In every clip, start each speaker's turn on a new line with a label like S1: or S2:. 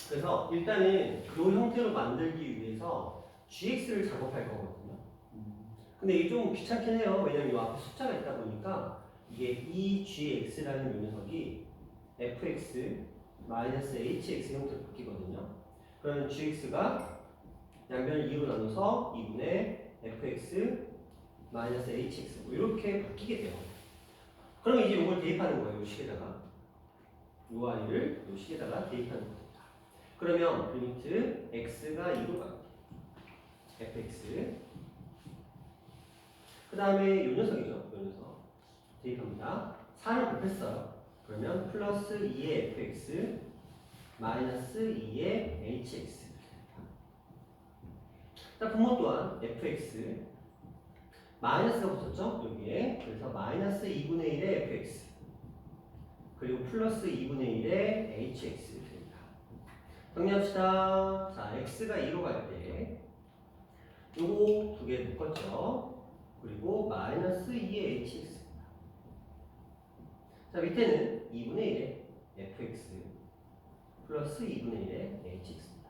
S1: 그래서 일단은 이 형태로 만들기 위해서 gx를 작업할 거거든요. 근데 이게 좀 귀찮긴 해요. 왜냐면 이 앞에 숫자가 있다 보니까 이게 이 gx라는 요 녀석이 fx 마이너스 hx 형태로 바뀌거든요. 그러면 gx가 양변을 2로 나눠서 2분의 fx 마이너스 hx 뭐 이렇게 바뀌게 돼요. 그럼 이제 이걸 대입하는 거예요. 이 식에다가 이 i를 이 식에다가 대입하는 겁니다. 그러면 리미트 x가 2로 갈게요. fx 그 다음에 이 녀석이죠. 이 녀석 대입합니다. 4를 곱했어요. 그러면 플러스 2의 fx 마이너스 2의 hx. 자, 분모 또한 fx 마이너스가 붙었죠? 여기에. 그래서 마이너스 2분의 1의 fx 그리고 플러스 2분의 1의 hx 됩니다. 정리합시다. 자, x가 2로 갈 때 요거 두 개 묶었죠? 그리고 마이너스 2의 hx. 자, 밑에는 2분의 1의 fx 플러스 2분의 1의 hx입니다.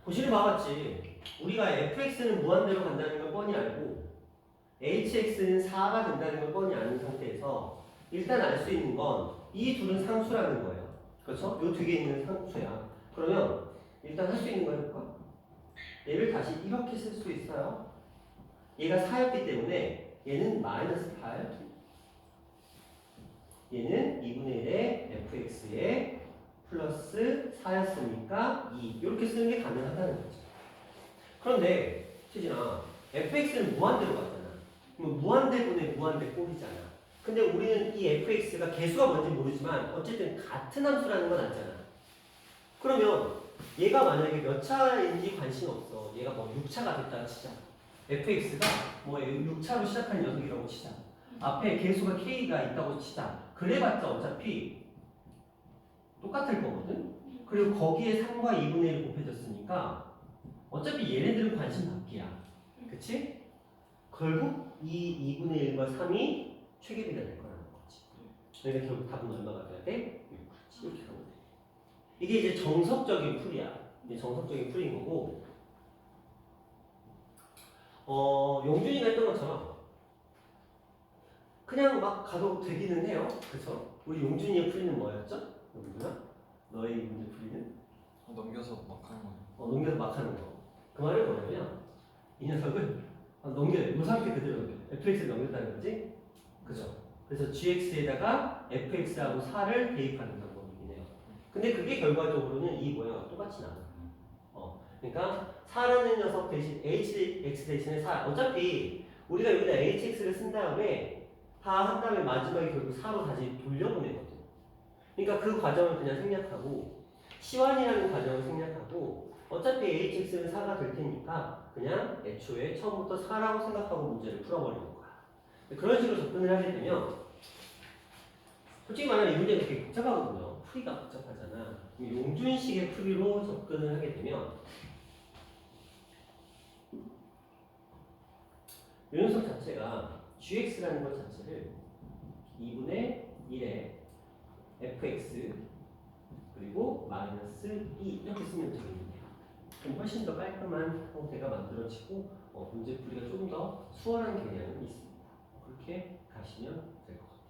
S1: 보시는 바와 같이 우리가 fx는 무한대로 간다는 걸 뻔히 알고 hx는 4가 된다는 걸 뻔히 아는 상태에서 일단 알 수 있는 건 이 둘은 상수라는 거예요. 그렇죠? 요 두 개 있는 상수야. 그러면 일단 할 수 있는 거 해볼까? 얘를 다시 이렇게 쓸 수 있어요. 얘가 4였기 때문에 얘는 마이너스 8 얘는 2분의 1의 fx에 플러스 4였으니까 2 이렇게 쓰는 게 가능하다는 거죠. 그런데 태진아 fx는 무한대로 갔잖아. 그럼 무한대분의 무한대 꼴이잖아. 근데 우리는 이 fx가 개수가 뭔지 모르지만 어쨌든 같은 함수라는 건 알잖아. 그러면 얘가 만약에 몇 차인지 관심 없어. 얘가 뭐 6차가 됐다고 치자. fx가 뭐 6차로 시작하는 녀석이라고 치자. 앞에 개수가 k가 있다고 치자. 그래봤자 어차피 똑같을 거거든. 그리고 거기에 3과 2분의 1이 곱해졌으니까 어차피 얘네들은 관심 밖이야. 그치? 결국 이 2분의 1과 3이 최계비가 될 거라는 거지. 그러니까 결국 답은 얼마가 돼야 돼? 6. 그렇지. 이렇게 가면 돼. 이게 이제 정석적인 풀이야. 이게 정석적인 풀인 거고, 용준이가 했던 것처럼 그냥 막 가도 되기는 해요. 그쵸? 우리 용준이의 풀이는 뭐였죠? 용준아? 너의 문제 풀이는?
S2: 넘겨서 막 하는 거예요.
S1: 넘겨서 막 하는 거. 그 말은 뭐냐면 이 녀석을 넘겨요. 요상태 그대로 넘겨요. fx를 넘겼다는 거지? 그죠? 그래서 gx에다가 fx하고 4를 대입하는 방법이긴 해요. 근데 그게 결과적으로는 이 모양과 똑같이 나와요. 그러니까 4라는 녀석 대신 hx 대신에 4. 어차피 우리가 여기다 hx를 쓴 다음에 다 한 다음에 마지막에 결국 4로 다시 돌려보내거든. 그러니까 그 과정을 그냥 생략하고 시환이라는 과정을 생략하고 어차피 hx는 4가 될 테니까 그냥 애초에 처음부터 4라고 생각하고 문제를 풀어버리는 거야. 그런 식으로 접근을 하게 되면 솔직히 말하면 이 문제가 되게 복잡하거든요. 풀이가 복잡하잖아. 용준식의 풀이로 접근을 하게 되면 이 녀석 자체가 gx라는 것 자체를 2분의 1의 fx 그리고 마이너스 2 이렇게 쓰면 되겠네요. 그럼 훨씬 더 깔끔한 형태가 만들어지고 문제 풀이가 조금 더 수월한 경향은 있습니다. 그렇게 가시면 될 것 같아요.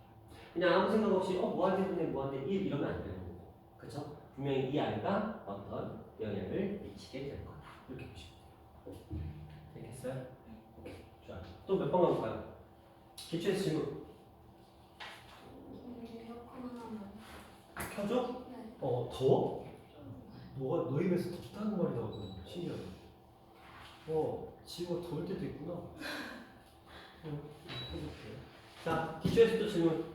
S1: 그냥 아무 생각 없이 무한대분의 무한대 1 이러면 안 되는 거고, 그렇죠? 분명히 이 i가 어떤 영향을 미치게 될 거다. 이렇게 보시면 돼요. 되겠어요? 오케이. 좋아요. 또 몇 번 가볼까요? 기초에서 질문. 켜줘?
S3: 네.
S1: 더워? 너가 너 입에서 덥다는 말이 나오거든. 신기하네. 지구가 더울 때도 있구나. 자, 기초에서 또 질문.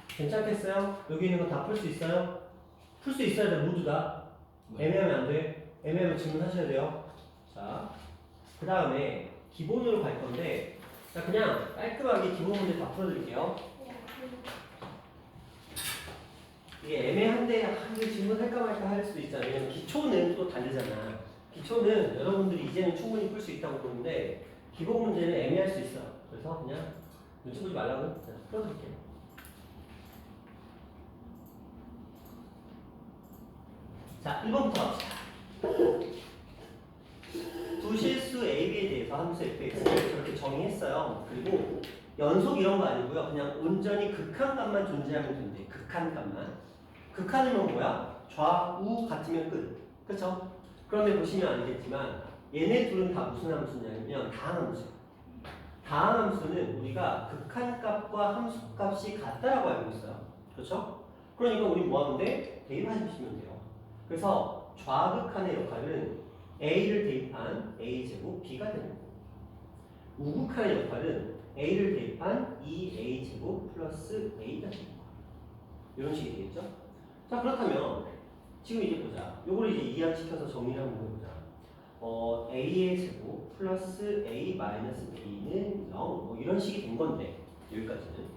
S1: 괜찮겠어요? 여기 있는 거 다 풀 수 있어요? 풀 수 있어야 돼, 모두 다. 애매하면 안 돼. 애매하면 질문하셔야 돼요. 자, 그 다음에 기본으로 갈 건데, 자, 그냥 깔끔하게 기본 문제 다 풀어드릴게요. 이게 애매한데 이게 질문할까 말까 할 수도 있잖아요. 왜냐면 기초는 또 다르잖아. 기초는 여러분들이 이제는 충분히 풀 수 있다고 보는데 기본 문제는 애매할 수 있어. 그래서 그냥 눈치 보지 말라고 그냥 풀어드릴게요. 자, 1번부터 갑시다. 두 실수 AB에 대해서 함수 fx를 저렇게 정의했어요. 그리고 연속 이런 거 아니고요. 그냥 온전히 극한값만 존재하면 된대. 극한값만. 극한이면 뭐야? 좌우 같으면 끝. 그쵸? 그런데 보시면 알겠지만 얘네 둘은 다 무슨 함수냐면 다항함수. 다항함수는 우리가 극한값과 함수값이 같다라고 알고 있어요. 그렇죠? 그러니까 우리 뭐 하면 돼? 대입하시면 돼요. 그래서 좌극한의 역할은 A를 대입한 A제곱 B가 되는 거고 우극한의 역할은 A를 대입한 2A제곱 플러스 A가 되는 거예요. 이런 식이 되겠죠? 자, 그렇다면 지금 이제 보자. 요걸 이제 이항시켜서 정리를 한번 해보자. A의 제곱 플러스 A 마이너스 B는 0. 뭐 이런 식이 된 건데 여기까지는.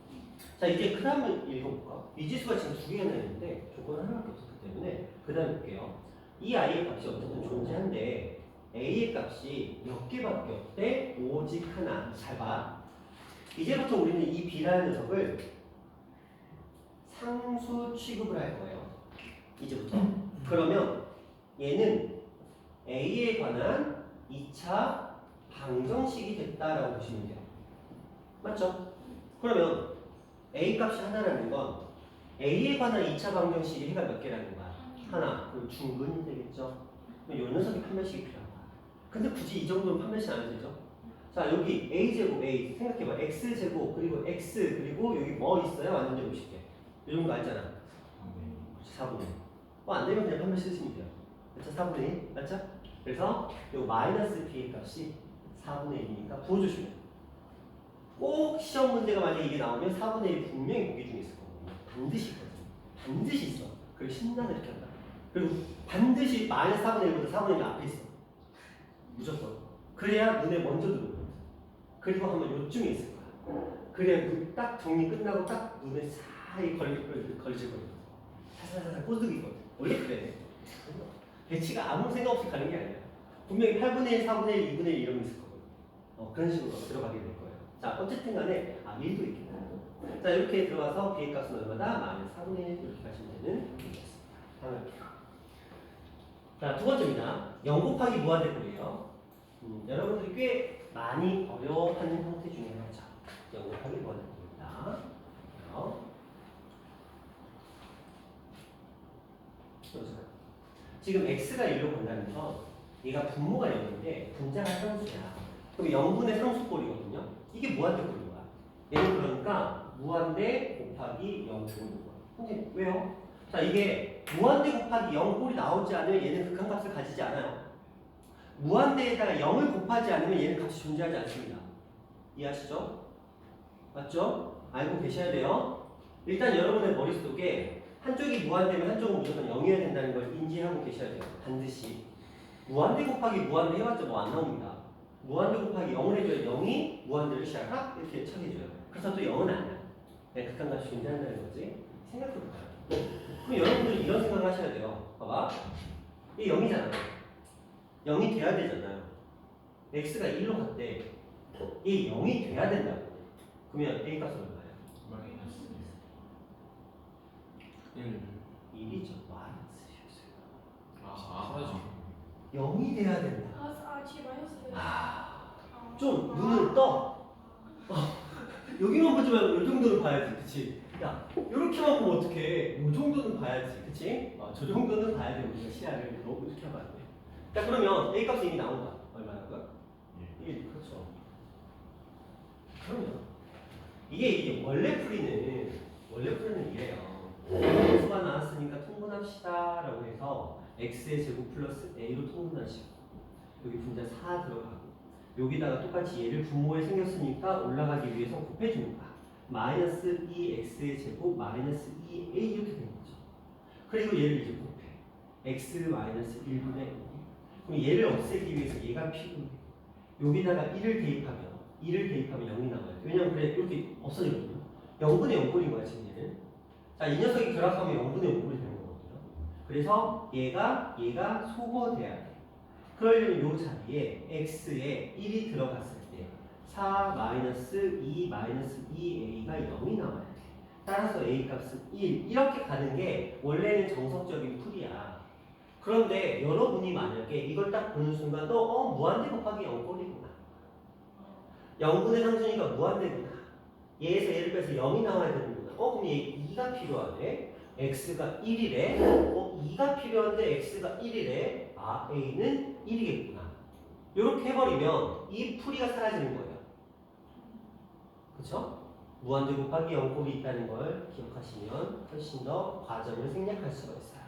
S1: 자, 이제 그 다음을 읽어볼까? 미지수가 지금 두 개나 있는데 조건은 하나밖에 없었기 때문에 그 다음 볼게요. 이 I의 값이 어쨌든 존재한데 A의 값이 몇 개밖에 없대? 오직 하나. 잘 봐. 이제부터 우리는 이 B라는 녀석을 상수 취급을 할 거예요. 이제부터. 그러면 얘는 A에 관한 2차 방정식이 됐다라고 보시면 돼요. 맞죠? 그러면 A 값이 하나라는 건 A에 관한 2차 방정식이 해가 몇 개라는 거야? 하나. 그럼 중근이 되겠죠? 그럼 요 녀석이 판별식이 필요한 거야. 근데 굳이 이 정도는 판별식 안 해도 되죠? 자, 여기 A제곱 A 생각해봐. X제곱 그리고 X 그리고 여기 뭐 있어요? 완전 제곱 쉽게. 이 정도 알잖아. 4분의 1. 안 되면 그냥 판별식 쓰시면 돼요. 그렇죠? 4분의 1. 맞죠? 그래서 요 마이너스 B의 값이 4분의 1이니까 부어주시면 돼요. 꼭 시험 문제가 만약에 이게 나오면 4분의 1 분명히 보기 중에 있을 거거든요. 반드시 있거든요. 반드시 있어. 그리고 신나서 이렇게 한다. 그리고 반드시 마이너스 4분의 1보다 4분의 1 앞에 있어. 무조건. 그래야 눈에 먼저 들어오거든. 그리고 한번 요쯤에 있을 거야. 그래야 딱 정리 끝나고 딱 눈에 사이 걸리거든. 사사사사 꼬드기거든. 원래 그래. 배치가 아무 생각 없이 가는 게 아니야. 분명히 8분의 1, 4분의 1, 2분의 1 이런 게 있을 거거든. 그런 식으로 들어가게 될 거예요. 자, 어쨌든 간에 1도 있겠다. 자, 이렇게 들어가서 B의 값은 얼마다? 마이너스 4분의 1 이렇게 가시면 되는 문제였습니다. 다음 할게요. 자, 두 번째입니다. 0 곱하기 무한대꼴이에요. 여러분들이 꽤 많이 어려워하는 형태 중에 하나죠. 0 곱하기 무한대꼴입니다. 지금 x가 1로 간다는 건 얘가 분모가 0인데 분자가 상수야. 그럼 0분의 상수꼴이거든요. 이게 무한대꼴인 거야. 얘는 그러니까 무한대 곱하기 0꼴인 거야. 근데 왜요? 자, 이게 무한대 곱하기 0꼴이 나오지 않으면 얘는 극한값을 가지지 않아요. 무한대에다가 0을 곱하지 않으면 얘는 값이 존재하지 않습니다. 이해하시죠? 맞죠? 알고 계셔야 돼요. 일단 여러분의 머릿속에 한쪽이 무한대면 한쪽은 무조건 0이어야 된다는 걸 인지하고 계셔야 돼요. 반드시. 무한대 곱하기 무한대 해봤자 뭐 안 나옵니다. 무한대 곱하기 0을 해줘야 0이 무한대를 샥 이렇게 척해줘요. 그래서 또 0은 아니야. 네, 극한값이 존재한다는 거지. 생각해볼까요? 그럼 여러분들이 이런 생각을 하셔야 돼요. 봐봐. 이게 0이잖아. 0이 돼야 되잖아요. x가 1로 갔대. 이 0이 돼야 된다고. 그러면 a 값은 얼마예요?
S2: 마이너스 1.
S1: 1이죠. 마이너스였어요.
S2: 사라져.
S1: 0이 돼야 된다.
S3: 뒤에 마이너스
S1: 좀 눈을 떠. 여기만 보지 말고 이 정도는 봐야지. 그치? 야, 이렇게만 보면 어떡해. 이 정도는 봐야지. 그치? 저 정도는 봐야 돼. 우리가 시야를 너무 이렇게 하면 안 돼. 자, 그러면 a 값이 이미 나온다. 얼마나고요? 1. 그렇죠. 그러면 이게 원래 풀이는 이래요. 수가 나왔으니까 통분합시다 라고 해서 x의 제곱 플러스 a로 통분하시고 여기 분자 4 들어가고 여기다가 똑같이 얘를 분모에 생겼으니까 올라가기 위해서 곱해주는 거야. 마이너스 2x의 제곱 마이너스 2a 이렇게 되는 거죠. 그리고 얘를 이제 곱해. x 마이너스 1분의 1. 그럼 얘를 없애기 위해서 얘가 필요해. 여기다가 1을 대입하면 0이 나와요. 왜냐면 그래 이렇게 없어지거든요. 0분의 0꼴인 거야 지금 얘는. 자, 이 녀석이 결합하면 0분의 0꼴이 되는 거거든요. 그래서 얘가 소거돼야 돼. 그러려면 이 자리에 x에 1이 들어갔을 때 4 마이너스 2 마이너스 2a가 0이 나와야 돼. 따라서 a 값은 1 이렇게 가는 게 원래는 정석적인 풀이야. 그런데 여러분이 만약에 이걸 딱 보는 순간 무한대 곱하기 0꼴이구나. 0분의 상수니까 무한대구나. 얘에서 얘를 빼서 0이 나와야 되는구나. 그럼 얘 2가 필요하네. x가 1이래. 2가 필요한데 x가 1이래. 아, a는 1이겠구나. 이렇게 해버리면 이 풀이가 사라지는 거예요. 그쵸? 무한대 곱하기 0꼴이 있다는 걸 기억하시면 훨씬 더 과정을 생략할 수가 있어요.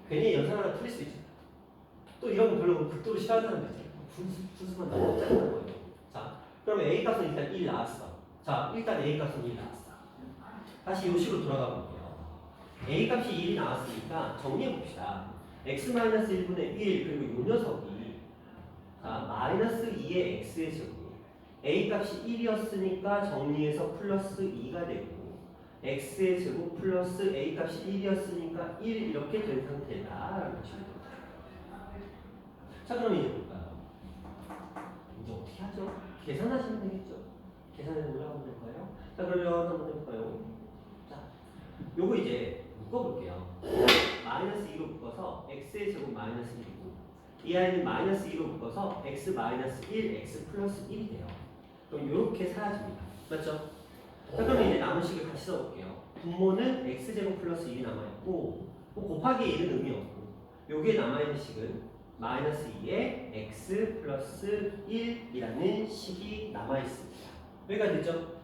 S1: 괜히 연산 하나 풀릴 수 있죠. 또 이런 거 별로 극도로 싫어하는 사람들 있잖아요. 분수만 너무 짜증난 거예요. 자, 그러면 A 값은 일단 1 나왔어. 자, 일단 A 값은 1 나왔어. 다시 이 식으로 돌아가 볼게요. A 값이 1이 나왔으니까 정리해 봅시다. x-1분의 1 그리고 요 녀석이 마이너스 2의 x의 제곱. A 값이 1이었으니까 정리해서 플러스 2가 되고 x의 제곱 플러스 A 값이 1이었으니까 1 이렇게 된 상태다라는 것입니다. 자, 그럼 이제 볼까요? 이제 어떻게 하죠? 계산하시면 되겠죠? 계산해서 올라가면 될까요? 자, 그러면 한번 해볼까요? 자, 요거 이제 묶어볼게요. 마이너스 2로 묶어서 x의 제곱 마이너스 1이고 이 아이는 마이너스 2로 묶어서 x 마이너스 1, x 플러스 1이 돼요. 그럼 요렇게 사라집니다. 맞죠? 자, 그럼 이제 남은 식을 같이 써볼게요. 분모는 x제곱 플러스 1이 남아있고 곱하기 1은 의미 없고 여기에 남아있는 식은 마이너스 2에 x 플러스 1이라는 식이 남아있습니다. 여기까지 됐죠?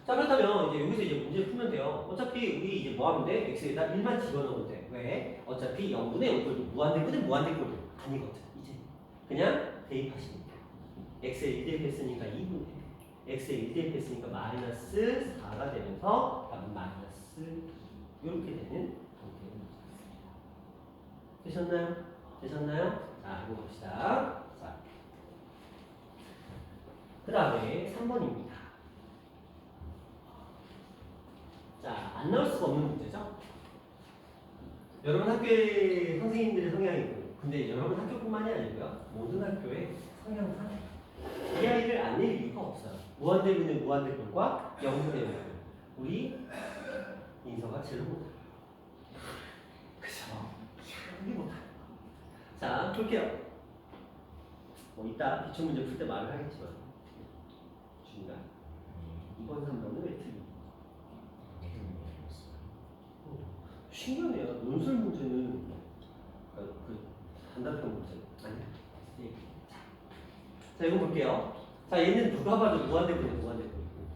S1: 자, 그렇다면 이제 여기서 이제 문제 풀면 돼요. 어차피 우리 이제 뭐 하면 돼? x에다 1만 집어넣으면 돼. 왜? 어차피 0분의 0꼴도 무한대꼴도 무한대꼴도 아니거든. 이제 그냥 대입하시면 돼. x에 1 대입했으니까 2분의 x에 1 대입했으니까 마이너스 4가 되면서 답은 마이너스 이렇게 되는 형태로 되셨나요? 되셨나요? 자, 이거 봅시다. 자, 그 다음에 3번입니다. 자, 안 나올 수가 없는 문제죠? 여러분 학교의 선생님들의 성향이고, 근데 여러분 학교뿐만이 아니고요. 모든 학교의 성향상 이 아이를 안 낼 이유가 없어요. 무한대분의 무한대꼴과 0분의 0. 우리 인서가 제일 못해요. 그죠? 이게 못해요. 자, 볼게요. 이따 기출문제 풀 때 말을 하겠지만 중간 2번, 3번은 왜 틀린? 신기하네요. 논술 문제는 그 단답형 문제 아니야. 자, 이거 볼게요. 자, 얘는 누가 봐도 무한대분의 무한대꼴이고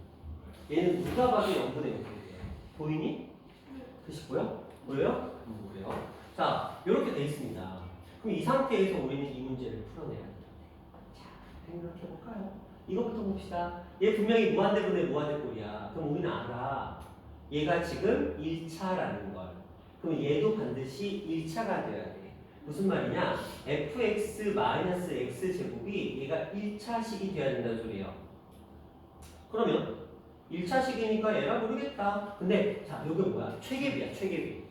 S1: 얘는 누가 봐도 0분의 0꼴이에요. 보이니? 드시고요? 뭐예요? 뭐예요? 자, 이렇게 돼 있습니다. 그럼 이 상태에서 우리는 이 문제를 풀어내야 돼요. 자, 생각해볼까요? 이것부터 봅시다. 얘 분명히 무한대분의 무한대꼴이야. 그럼 우리는 알아. 얘가 지금 1차라는 걸. 그럼 얘도 반드시 1차가 돼야 돼. 무슨 말이냐? fx-x 제곱이 얘가 1차식이 돼야 된다는 소리예요. 그러면 1차식이니까 얘라 모르겠다. 근데 자, 이게 뭐야? 최계비야, 최계비.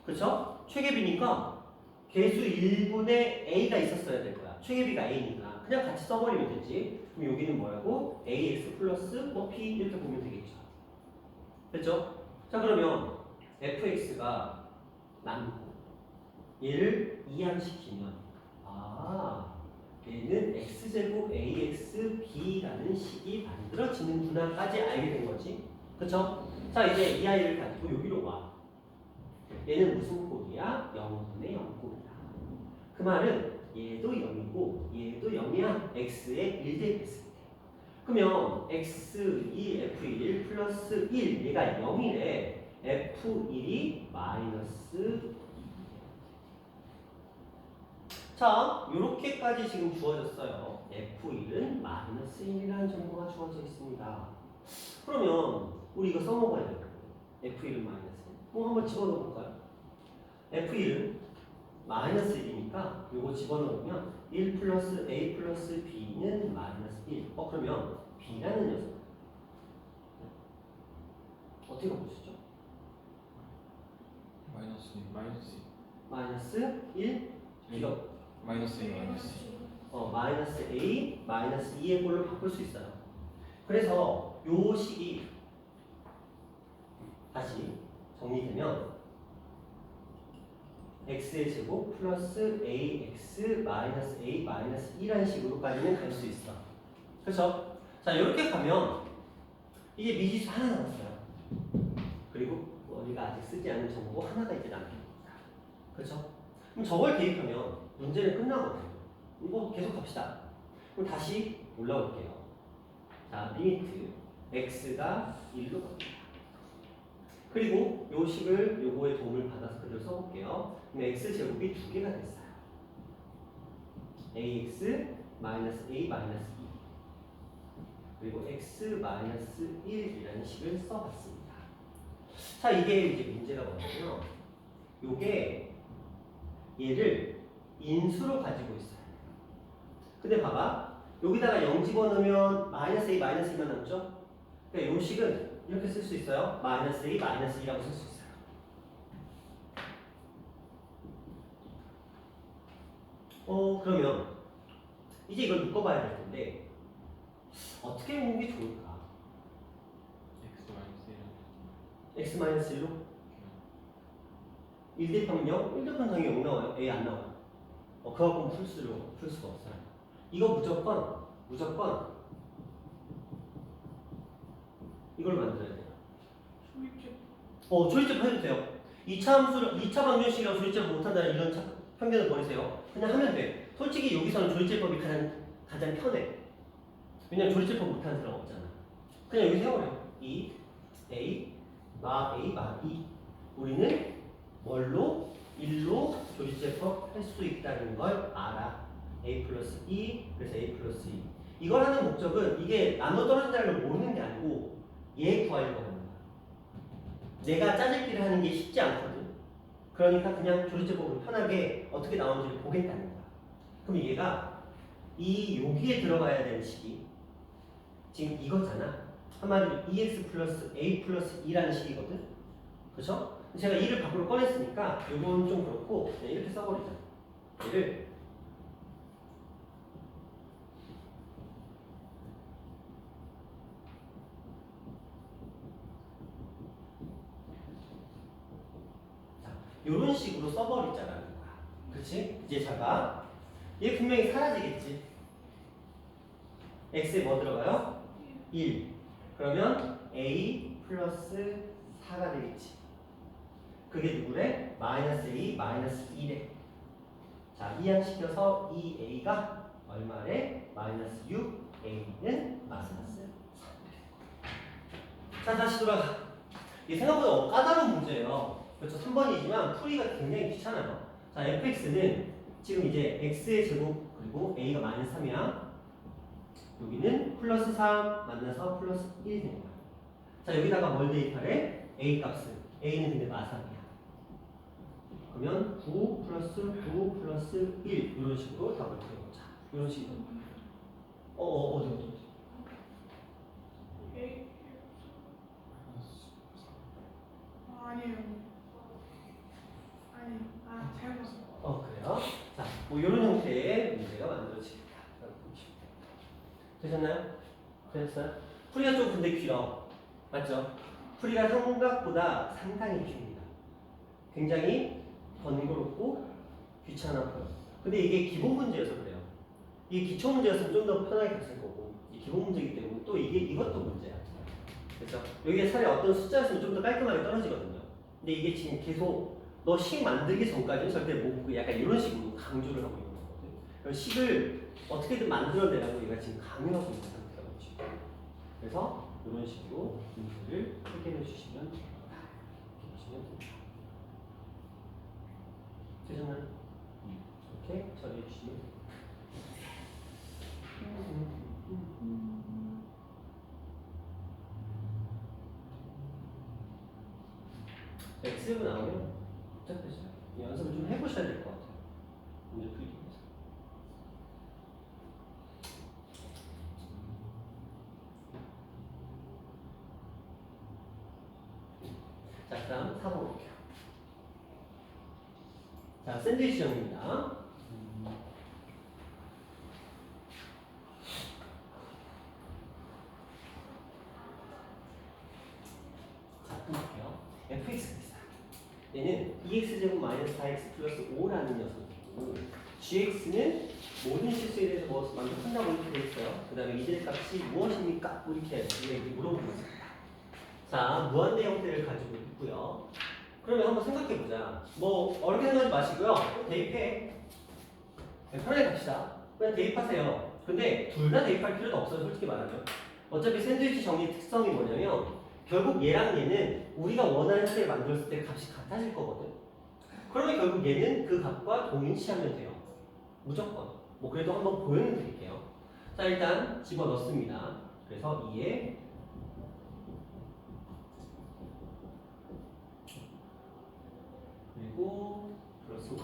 S1: 그쵸? 최계비니까 개수 1분의 a가 있었어야 될 거야. 최계비가 a니까 그냥 같이 써버리면 되지. 그럼 여기는 뭐라고? ax 플러스 b 이렇게 보면 되겠죠. 됐죠? 자, 그러면 fx가 남고 얘를 이항시키면 얘는 x제곱 ax b라는 식이 만들어지는구나까지 알게 된 거지. 그쵸? 자, 이제 이 아이를 가지고 여기로 와. 얘는 무슨 꼴이야? 0분의 0꼴이야. 그 말은 얘도 0이고 얘도 0이야. x에 1 대입했을 때. 그러면 x2 f1 플러스 1 얘가 0이래. f1이 마이너스 2. 자, 요렇게까지 지금 주어졌어요. f1은 마이너스 1이라는 정보가 주어져 있습니다. 그러면 우리 이거 써먹어야 돼요. f1은 마이너스 1. 한번 집어넣어 볼까요? f1은 마이너스 1이니까 요거 집어넣으면 1 플러스 a 플러스 b는 마이너스 1. 그러면 b라는 녀석 어떻게 보시죠? 마이너스 1 이거
S2: 마이너스
S1: a 마이너스 2의 꼴로 바꿀 수 있어요. 그래서 요 식이 다시 정리되면 x의 제곱 플러스 ax 마이너스 a 마이너스 2라는 식으로까지는 갈 수 있어. 그렇죠? 자, 이렇게 가면 이게 미지수 하나 남았어요. 그리고 우리가 아직 쓰지 않은 정보 하나가 이제 남깁니다. 그렇죠? 그럼 저걸 대입하면 문제는 끝나거든요. 이거 계속 갑시다. 그럼 다시 올라올게요. 자, 리미트 x가 1로 갑니다. 그리고 요 식을 요거의 도움을 받아서 그대로 써볼게요. 그럼 x제곱이 두 개가 됐어요. ax 마이너스 a 마이너스 2 그리고 x 마이너스 1이라는 식을 써봤습니다. 자, 이게 이제 문제가 뭐냐면 요게 얘를 인수로 가지고 있어요. 근데 봐봐, 여기다가 0 집어넣으면 마이너스 a 마이너스 2만 남죠? 그러니까 요 식은 이렇게 쓸 수 있어요. 마이너스 a 마이너스 2라고 쓸 수 있어요. 그러면 이제 이걸 묶어봐야 될 텐데 어떻게 묶는 게 좋을까? x 마이너스 1로 1 대입하면 0? 1 대입하면 당연히 0 나와요. a 안 나와요. 그거 갖고 풀 수가 없어요. 이거 무조건 이걸 만들어야 돼요. 조리집 해도 돼요. 2차 함수를 2차 방정식이라고 조리집 못한다는 이런 편견을 버리세요. 그냥 하면 돼. 솔직히 여기서는 조리집법이 가장 편해. 왜냐면 조리집법 못하는 사람 없잖아. 그냥 여기 세워요. 2 a 마 2 우리는 뭘로? 1로 조리제법 할 수 있다는 걸 알아. a 플러스 2 그래서 a 플러스 2 이걸 하는 목적은 이게 나눠 떨어진다는 걸 모르는 게 아니고 얘 구하려고 하는 거야. 내가 짜집기를 하는 게 쉽지 않거든. 그러니까 그냥 조리제법으로 편하게 어떻게 나오는지를 보겠다는 거야. 그럼 얘가 여기에 들어가야 되는 식이 지금 이거잖아. 한마디로 2x 플러스 a 플러스 2라는 식이거든. 그렇죠? 제가 2를 밖으로 꺼냈으니까 이건 좀 그렇고 그냥 이렇게 써버리자. 얘를 이런 식으로 써버리자라는 거야. 그렇지? 이제 자가 얘 분명히 사라지겠지. x에 뭐 들어가요? 1. 그러면 a 플러스 4가 되겠지. 그게 누구래? 마이너스 a 마이너스 2래. 자, 이항시켜서 2a가 얼마래? 마이너스 6, a는 마이너스 3. 자, 다시 돌아가. 이게 생각보다 까다로운 문제예요. 그렇죠? 3번이지만 풀이가 굉장히 귀찮아요. 자, fx는 지금 이제 x의 제곱 그리고 a가 마이너스 3이야. 여기는 플러스 3 만나서 플러스 1이 되는 거야. 자, 여기다가 뭘 대입하래? a 값을. a는 근데 마삼이야. 그러면 9 플러스 9 플러스 1 이런 식으로 답을 풀어보자. 이런 식으로. 어디.
S3: 아니에요. 잘못 봤어요.
S1: 그래요? 자, 뭐 이런 형태의 문제가 만들어집니다. 되셨나요? 되셨어요? 풀이가 좀 근데 길어. 맞죠? 풀이가 생각보다 상당히 깁니다. 굉장히 번거롭고 귀찮아 보여. 근데 이게 기본 문제여서 그래요. 이게 기초 문제였으면 좀 더 편하게 갔을 거고, 이 기본 문제이기 때문에 또 이것도 문제야. 그렇죠? 여기에 차라리 어떤 숫자였으면 좀 더 깔끔하게 떨어지거든요. 근데 이게 지금 계속 너 식 만들기 전까지는 절대 못 약간 이런 식으로 강조를 하고 있는 거거든. 그럼 식을 어떻게든 만들어내라고 얘가 지금 강요하고 있는 상태라고 지금. 그래서 이런 식으로 문제를 해결해 주시면 됩니다. 되셨나요? 이렇게 처리해 주시면 됩니다. X가 나오면 복잡해져요. 연습을 좀 해보셔야 될 것 같아요. 문제 풀기 위해서. 자, 그 다음 4번 볼게요. 자, 샌드위치 정리입니다. 자, 볼게요. fx가 있어요. 얘는 2x제곱 마이너스 4x 플러스 5라는 녀석이고 gx는 모든 실수에 대해서 뭐 만족한다고 이렇게 돼 있어요. 그 다음에 이들 값이 무엇입니까? 뭐 이렇게 물어보고 있습니다. 자, 무한대 형태를 가지고 있고요. 그러면 한번 생각해보자. 뭐 어렵게 생각하지 마시고요. 대입해. 편하게 갑시다. 그냥 대입하세요. 근데 둘 다 대입할 필요도 없어요. 솔직히 말하면. 어차피 샌드위치 정리 특성이 뭐냐면 결국 얘랑 얘는 우리가 원하는 형태를 만들었을 때 값이 같아질 거거든. 그러면 결국 얘는 그 값과 동일시하면 돼요. 무조건. 뭐 그래도 한번 보여드릴게요. 자, 일단 집어넣습니다. 그래서 2에 그리고 플러스 5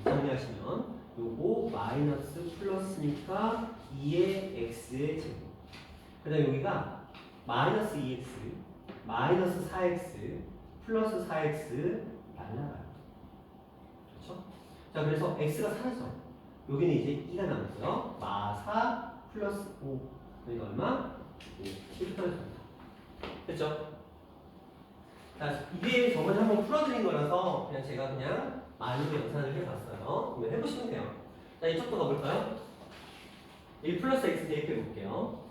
S1: 정리하시면 요거 마이너스 플러스니까 2의 x의 제곱 그 다음 여기가 마이너스 2x 마이너스 4x 플러스 4x 날라가요. 그렇죠? 자, 그래서 x가 사라져. 여기는 이제 2가 남고요. 마4 플러스 5 그러니까 얼마? 5 이렇게 떨어집니다. 됐죠? 자, 이게 저번에 한번 풀어드린 거라서 그냥 제가 그냥 말로 연산을 해봤어요. 그러면 해보시면 돼요. 자, 이쪽도 가볼까요? 1 플러스 x 대입해 볼게요.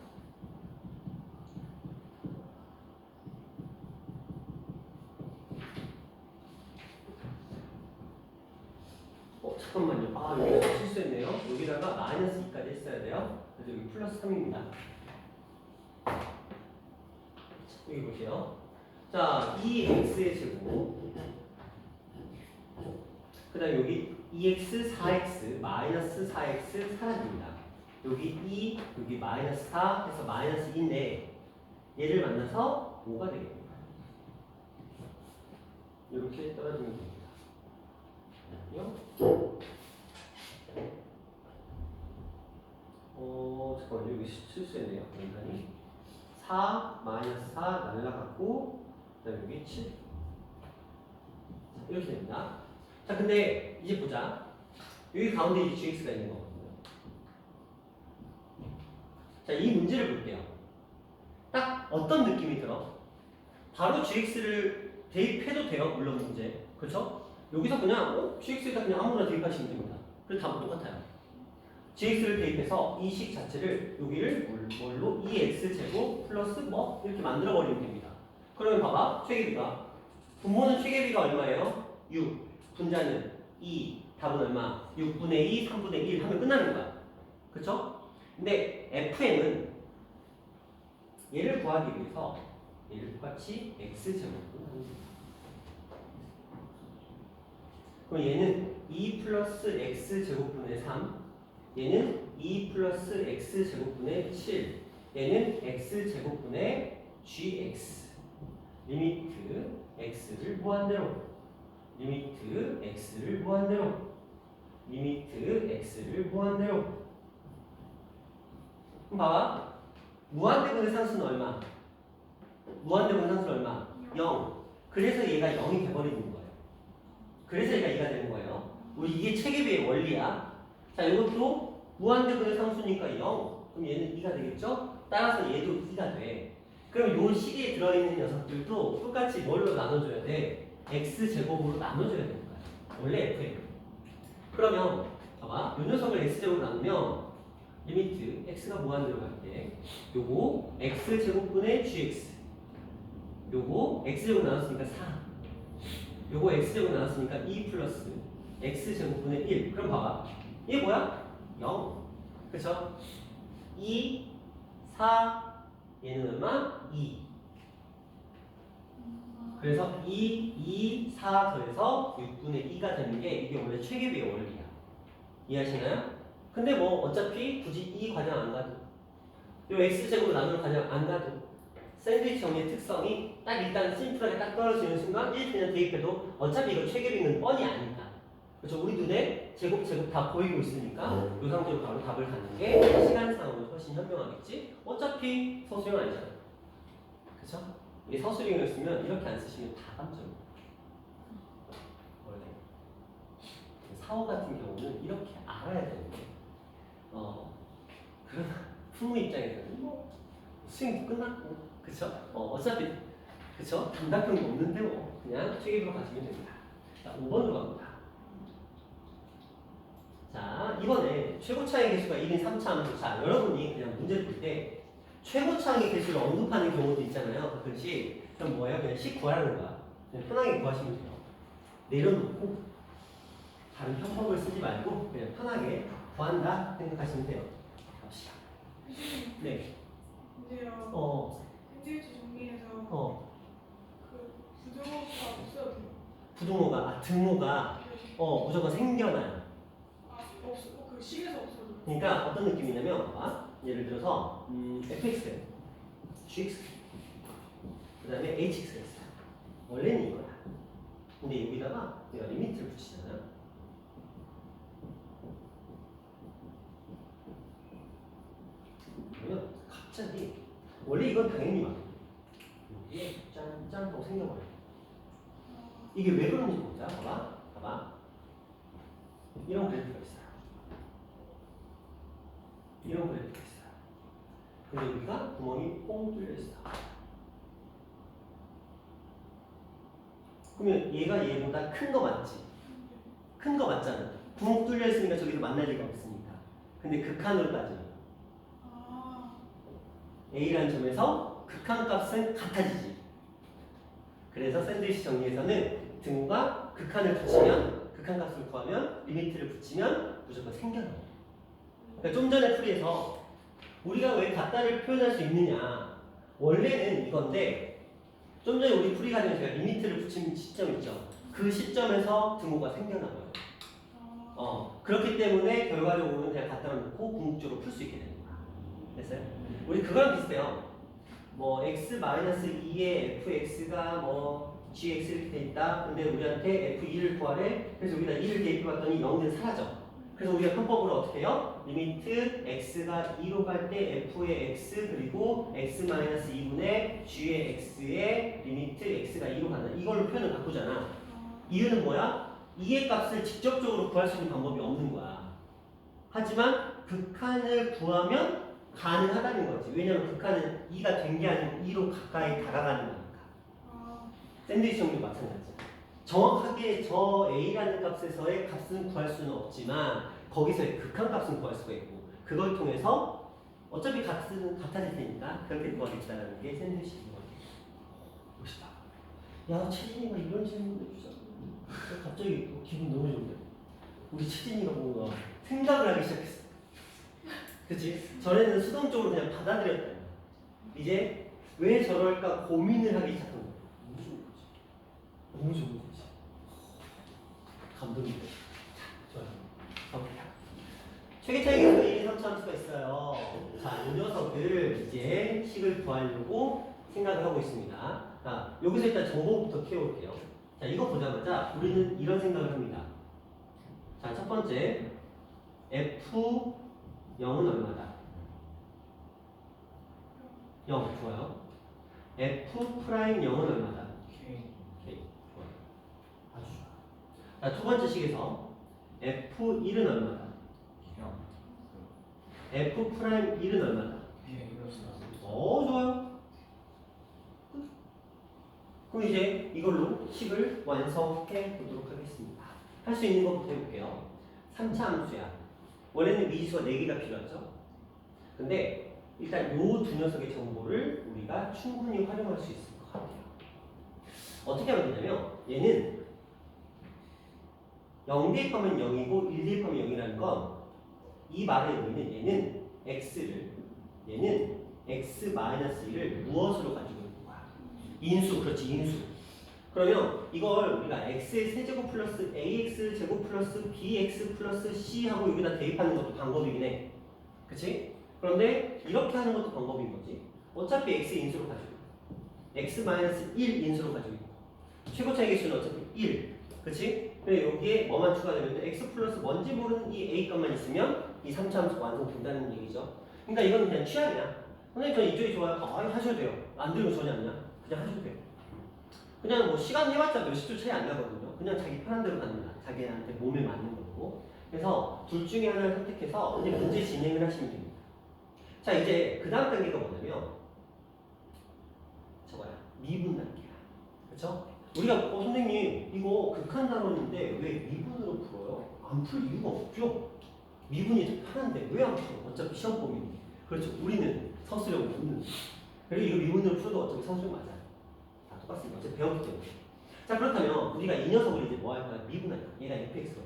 S1: 잠깐만요. 아, 여기서 실수했네요. 여기다가 마이너스 2까지 했어야 돼요. 그래서 여기 플러스 3입니다. 여기 볼게요. 자, 2x의 제곱 그 다음 여기 2x, 4x, 마이너스 4x 사라집니다. 여기 2, 여기 마이너스 4 해서 마이너스 2인데 얘를 만나서 5가 되겠습니다. 이렇게 떨어지면 됩니다. 잠깐만요. 여기 실수했네요. 인간이 4, 마이너스 4 날라갔고 그 다음 여기 7 이렇게 됩니다. 자, 근데 이제 보자. 여기 가운데 이제 gx가 있는 거거든요. 자, 이 문제를 볼게요. 딱 어떤 느낌이 들어? 바로 gx를 대입해도 돼요. 물론 문제. 그렇죠? 여기서 그냥 gx에다 그냥 아무나 대입하시면 됩니다. 그래서 답은 똑같아요. gx를 대입해서 이 식 자체를 여기를 뭘로 2x제곱 플러스 뭐 이렇게 만들어 버리면 됩니다. 그러면 봐봐. 최계비가 분모는 최계비가 얼마예요? 6 분자는 2 답은 얼마? 6분의 2 3분의 1 하면 끝나는 거야. 그쵸? 근데 fm은 얘를 구하기 위해서 얘를 똑같이 x제곱으로 합니다. 그럼 얘는 2 플러스 x제곱분의 3 얘는 2 플러스 x제곱분의 7 얘는 x제곱분의 gx 리미트 x를 무한대로 리미트 x를 무한대로 리미트 x를 무한대로 그럼 봐봐 무한대분의 상수는 얼마? 무한대분의 상수는 얼마? 0 그래서 얘가 0이 돼버리는 거예요. 그래서 얘가 2가 되는 거예요. 우리 이게 체계비의 원리야. 자, 이것도 무한대분의 상수니까 0 그럼 얘는 2가 되겠죠? 따라서 얘도 2가 돼. 그럼 이 식에 들어있는 녀석들도 똑같이 뭘로 나눠줘야 돼? x제곱으로 나눠줘야 되는 거야. 원래 fm. 그러면 봐봐. 이 녀석을 x제곱으로 나누면 리미트 x가 무한대로 갈 때 요거 x제곱분의 gx 요거 x제곱 나눴으니까 4 요거 x제곱 나눴으니까 2 플러스 x제곱분의 1 그럼 봐봐. 이게 뭐야? 0 그쵸? 2 4 얘는 얼마? 2 그래서 2, 4 더해서 6분의 2가 되는 게 이게 원래 체계비의 원리야. 이해하시나요? 근데 뭐 어차피 굳이 이 과정 안 가도 요 x제곱으로 나누는 과정 안 가도 샌드위치 정리의 특성이 딱 일단 심플하게 딱 떨어지는 순간 1 그냥 대입해도 어차피 이거 체계비는 뻔히 아니까 그렇죠? 우리 눈에 제곱 다 보이고 있으니까 요 상태로 바로 답을 갖는 게 시간상으로 훨씬 현명하겠지? 어차피 서술형 아니잖아. 그쵸? 이게 서술형이었으면 이렇게 안 쓰시면 다 깜짝이야. 원래 사호 같은 경우는 이렇게 알아야 되는데 그러나 부모 입장에서는 뭐 수행도 끝났고 그쵸? 어차피 그쵸? 단답형도 없는데 뭐 그냥 책임으로 가시면 됩니다. 자, 5번으로 갑니다. 자, 이번에 최고차의 개수가 1인 3차 함수. 자, 여러분이 그냥 문제를 볼 때 최고차의 개수를 언급하는 경우도 있잖아요. 가끔씩. 그럼 뭐예요? 그냥 식 구하라는 거야. 그냥 편하게 구하시면 돼요. 내려놓고 다른 편법을 쓰지 말고 그냥 편하게 구한다 생각하시면 돼요. 갑시다. 네.
S3: 근데요. 샌드위치 정리해서 그 부정어가 없어도 돼요.
S1: 부동호가 등호가 무조건 생겨나요.
S3: 그 식에서 없어도.
S1: 그러니까 어떤 느낌이냐면 예를 들어서 fx, gx, 그 다음에 hx가 있어요. 원래는 이거야. 근데 여기다가 내가 리미트를 붙이잖아요. 그러면 갑자기 원래 이건 당연히 막 이게 짠짠 하고 생겨버려요. 이게 왜 그런지 보자. 봐봐. 이런 그래프가 있어요. 이런 그래프가 있어요. 근데 여기가 구멍이 뻥 뚫려 있어. 그러면 얘가 얘보다 큰 거 맞지? 큰 거 맞잖아. 구멍 뚫려 있으니까 저기서 만날 리가 없으니까. 근데 극한으로 따지면 A라는 점에서 극한값은 같아지지. 그래서 샌드위치 정리에서는 등호가 극한을 붙이면 극한값을 구하면 리미트를 붙이면 무조건 생겨나요. 그러니까 좀 전에 풀이에서 우리가 왜 같다를 표현할 수 있느냐, 원래는 이건데 좀 전에 우리 풀이 가지고 제가 리미트를 붙인 시점 있죠. 그 시점에서 등호가 생겨나요. 그렇기 때문에 결과적으로는 그냥 갖다가 놓고 궁극적으로 풀 수 있게 되는 거야. 됐어요? 우리 그거랑 비슷해요. 뭐 x-2의 fx가 뭐 gx 이렇게 돼 있다. 근데 우리한테 f2를 구하래. 그래서 여기다 2를 대입해봤더니 0은 사라져. 그래서 우리가 편법으로 어떻게 해요? 리미트 x가 2로 갈 때 f의 x 그리고 x-2분의 g의 x의 리미트 x가 2로 간다. 이걸로 표현을 바꾸잖아. 이유는 뭐야? 2의 값을 직접적으로 구할 수 있는 방법이 없는 거야. 하지만 극한을 구하면 가능하다는 거지. 왜냐면 극한은 2가 된 게 아니고 2로 가까이 다가가는 거니까. 샌드위치 정리 마찬가지. 정확하게 저 A라는 값에서의 값은 구할 수는 없지만 거기서의 극한 값은 구할 수가 있고 그걸 통해서 어차피 값은 같아질 테니까 그렇게 구하겠다는 게 샌드위치인 거예요. 멋있다. 야, 채진이가 이런 질문을 주잖아. 갑자기 기분 너무 좋은데? 우리 채진이가 뭔가 생각을 하기 시작했어. 그치? 전에는 수동적으로 그냥 받아들였다. 이제 왜 저럴까 고민을 하기 시작한 거야. 너무 좋은 거지. 너무 좋은 거지. 감동이 돼. 좋아요. 가볼게요. 최계차의 개수 1, 2, 3차 함수가 있어요. 자, 이 녀석을 이제 식을 구하려고 생각을 하고 있습니다. 자, 여기서 일단 정보부터 키워볼게요. 자, 이거 보자마자 우리는 이런 생각을 합니다. 자, 첫 번째 F 0은 얼마다? 0 좋아요. F 프라임 0은 얼마다? K 좋아요. 아주 좋아. 자, 두 번째 식에서 F1은 얼마다? F 프라임 1은 얼마다? 좋아요. 그럼 이제 이걸로 식을 완성해 보도록 하겠습니다. 할 수 있는 것부터 해볼게요. 3차 함수야. 원래는 미지수가 4개가 필요하죠. 근데 일단 요 두 녀석의 정보를 우리가 충분히 활용할 수 있을 것 같아요. 어떻게 하면 되냐면 얘는 0 대입하면 0이고 1 대입하면 0이라는 건 이 말의 의미는 얘는 얘는 x-1을 무엇으로 가지고 있는 거야? 인수, 그렇지, 인수. 그러면 이걸 우리가 x의 세제곱 플러스 ax 제곱 플러스 bx 플러스 c 하고 여기다 대입하는 것도 방법이긴 해. 그치? 그런데 이렇게 하는 것도 방법인 거지. 어차피 x 인수로 가지고 있고 x-1 인수로 가지고 있고 최고차의 개수는 어차피 1. 그치? 그래 여기에 뭐만 추가되면 x 플러스 뭔지 모르는 이 a 값만 있으면 이 3차 함수가 완성된다는 얘기죠. 그러니까 이건 그냥 취향이야. 선생님 저는 이쪽이 좋아요. 하셔도 돼요. 안 들으면 전혀 아니야. 그냥 하셔도 돼요. 그냥 뭐 시간 해봤자 몇십 초 차이 안 나거든요. 그냥 자기 편한 대로 갑니다. 자기한테 몸에 맞는 거고. 그래서 둘 중에 하나를 선택해서 이제 문제 진행을 하시면 됩니다. 자 이제 그 다음 단계가 뭐냐면 저거야. 미분 단계야. 그쵸? 우리가 선생님 이거 극한단원인데 왜 미분으로 풀어요? 안 풀 이유가 없죠. 미분이 더 편한데 왜 안 풀어? 어차피 시험 범위인데. 그렇죠. 우리는 성수력을 묻는. 그리고 이거 미분으로 풀어도 어차피 성수력 맞아요. 다 똑같습니다. 어차피 배웠기 때문에. 자 그렇다면 우리가 이 녀석을 이제 뭐 할까요? 미분할 거야. 얘가 fx로.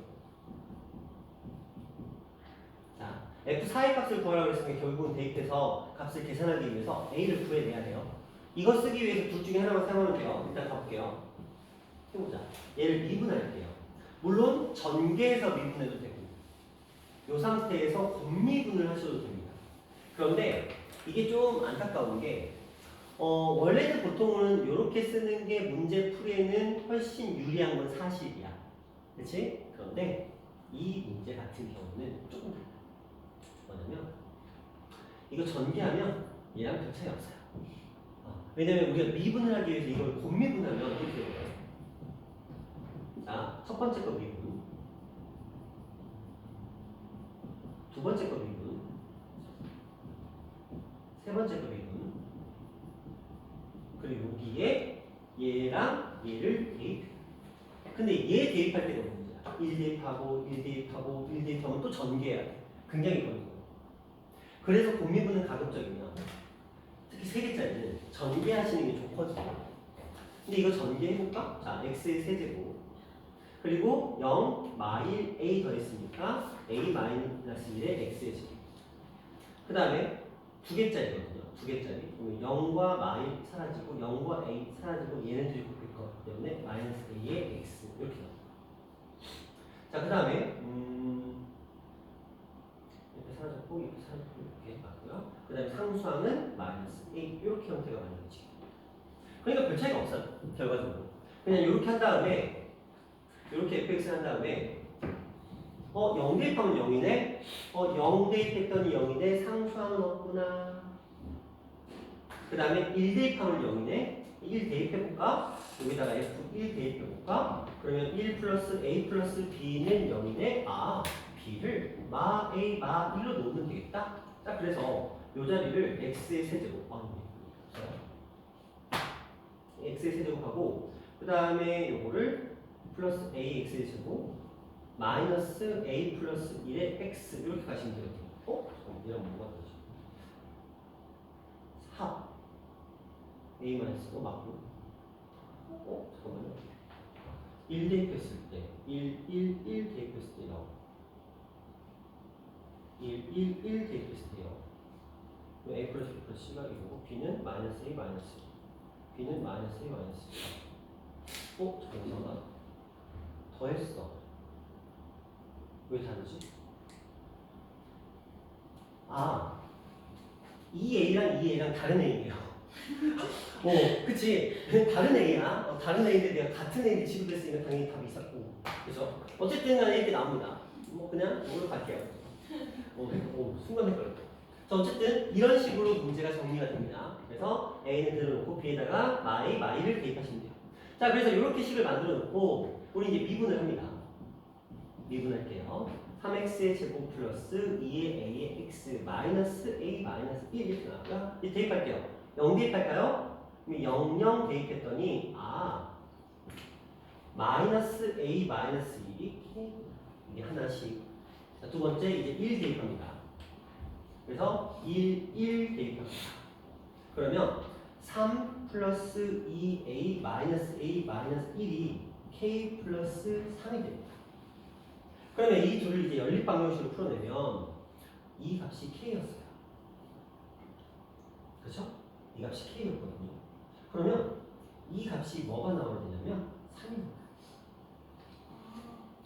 S1: 자 f4의 값을 구하라고 했으면 결국은 대입해서 값을 계산하기 위해서 a를 구해내야 돼요. 이거 쓰기 위해서 둘 중에 하나만 사용하면 돼요. 일단 가볼게요. 해보자. 얘를 미분할게요. 물론 전개해서 미분해도 되고 이 상태에서 곱미분을 하셔도 됩니다. 그런데 이게 좀 안타까운 게 원래는 보통은 이렇게 쓰는 게 문제 풀이에는 훨씬 유리한 건 사실이야. 그렇지? 그런데 이 문제 같은 경우는 조금 달라요. 뭐냐면 이거 전개하면 얘랑 별 차이 없어요. 왜냐면 우리가 미분을 하기 위해서 이걸 곱미분하면 이렇게 돼요. 자, 첫 번째 거 미분, 두 번째 거 미분, 세 번째 거 미분, 그리고 여기에 얘랑 얘를 대입. 근데 얘 대입할 때가 문제야. 1 대입하고 1 대입하고 1 대입하면 또 전개해야 돼. 굉장히 걸리고. 그래서 곱미분은 가급적이면 특히 세 개짜리는 전개하시는 게 좋거든요. 근데 이거 전개해볼까? 자, x의 세제곱 그리고 0, 마일 a 더했으니까 a 마이너스 1의 x의 제곱. 그 다음에 두 개짜리거든요. 두 개짜리. 그러면 0과 마일 사라지고 0과 a 사라지고 얘는 들고 있을 거기 때문에 마이너스 a의 x 이렇게 나와요. 자, 그 다음에 이렇게 사라졌고 이렇게 사라졌고 이렇게 맞고요. 그 다음에 상수항은 마이너스 a 이렇게 형태가 만들어지죠. 그러니까 별 차이가 없어요. 결과적으로. 그냥 이렇게 한 다음에 이렇게 fx 한 다음에 0 대입하면 0이네. 0 대입했더니 0이네. 상수항은 없구나. 그 다음에 1 대입하면 0이네. 1 대입해볼까? 여기다가 f1 대입해볼까? 그러면 1 플러스 a 플러스 b는 0이네. 아, b를 마 a 마 1로 놓으면 되겠다. 자, 그래서 이 자리를 x의 세제곱 x의 세제곱하고 그 다음에 요거를 플러스 ax의 제곱 마이너스 a 플러스 1의 x 이렇게 가시면 되거든요. 잠깐만 얘랑 뭐가 되지? 4 a 마이너스 맞고 잠깐만요. 1 대입했을 때 1 대입했을 때 0 1 대입했을 때 0 a 플러스 b 플러스 c가 이거고 b는 마이너스 a 마이너스 b는 마이너스 a 마이너스 잠깐만 더했어. 왜 다르지? 아, 이 a랑 이 a랑 다른 a예요. 그치? 다른 a야. 다른 a인데 내가 같은 a인데 취급했으니까 당연히 답이 있었고, 그죠? 어쨌든 간에 이렇게 나옵니다. 그냥 이걸로 갈게요. 순간 헷갈렸다. 자, 어쨌든 이런 식으로 문제가 정리가 됩니다. 그래서 a는 그대로 놓고 b에다가 마이를 대입하시면 돼요. 자, 그래서 이렇게 식을 만들어 놓고 우리 이제 미분을 합니다. 미분할게요. 3x의 제곱 플러스 2의 a의 x 마이너스 a 마이너스 1 이렇게 나왔고요. 이제 대입할게요. 0 대입할까요? 그럼 0 대입했더니 마이너스 a 마이너스 1이 이게 하나씩. 자, 두 번째 이제 1 대입합니다. 그래서 1 대입합니다. 그러면 3 플러스 2a 마이너스 a 마이너스 1이 k 플러스 3이 됩니다. 그러면 이 둘을 이제 연립 방정식으로 풀어내면 이 값이 k였어요. 그렇죠? 이 값이 k였거든요. 그러면 이 값이 뭐가 나와야 되냐면 3입니다.